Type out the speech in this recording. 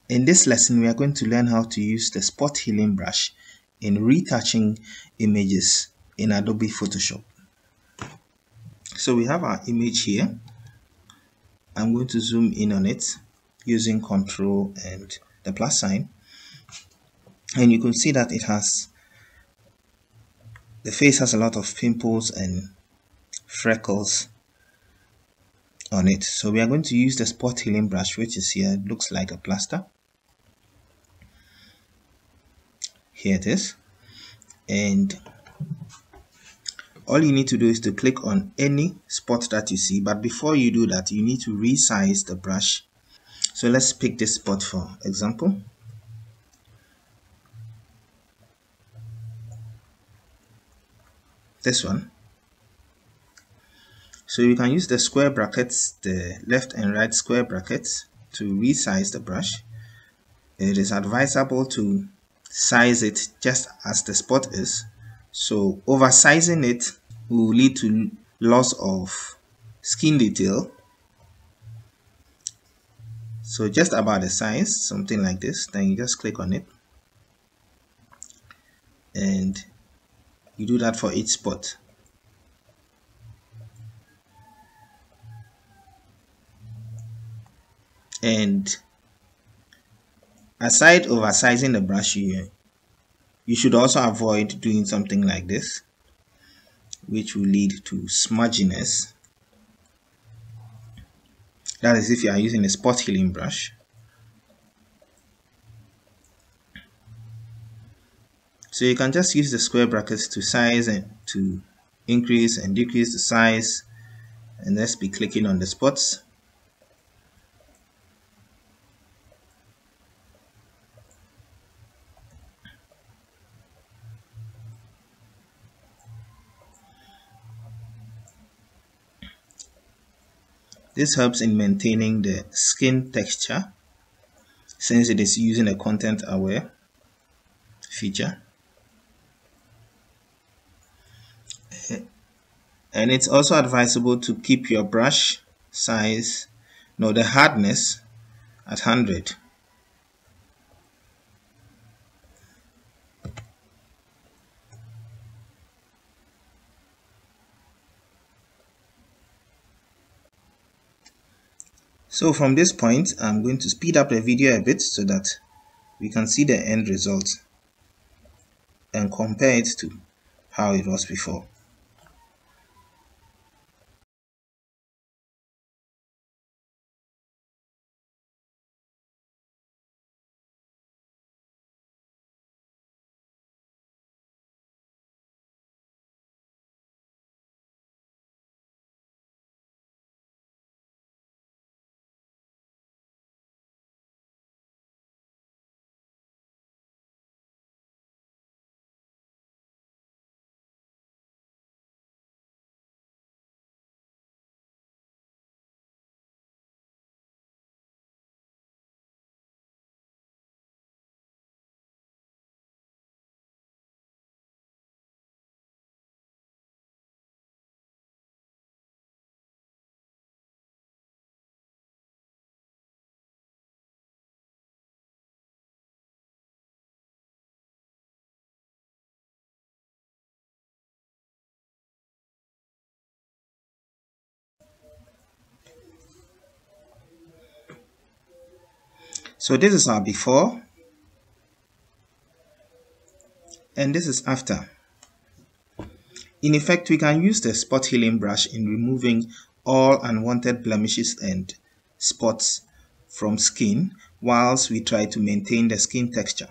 In this lesson, we are going to learn how to use the spot healing brush in retouching images in Adobe Photoshop. So we have our image here. I'm going to zoom in on it using Ctrl and the plus sign. And you can see that the face has a lot of pimples and freckles on it. So we are going to use the spot healing brush, which is here. It looks like a plaster. Here it is. And all you need to do is to click on any spot that you see, but before you do that, you need to resize the brush. So let's pick this spot for example. This one. So you can use the square brackets, the left and right square brackets, to resize the brush. It is advisable to size it just as the spot is. So oversizing it will lead to loss of skin detail. So just about the size, something like this, then you just click on it. And you do that for each spot. And aside oversizing the brush, you should also avoid doing something like this, which will lead to smudginess. That is if you are using a spot healing brush. So you can just use the square brackets to size and to increase and decrease the size, and let's be clicking on the spots. This helps in maintaining the skin texture since it is using a content aware feature. And it's also advisable to keep your brush size, the hardness at 100. So from this point, I'm going to speed up the video a bit so that we can see the end result and compare it to how it was before. So this is our before and this is after. In effect, we can use the spot healing brush in removing all unwanted blemishes and spots from skin whilst we try to maintain the skin texture.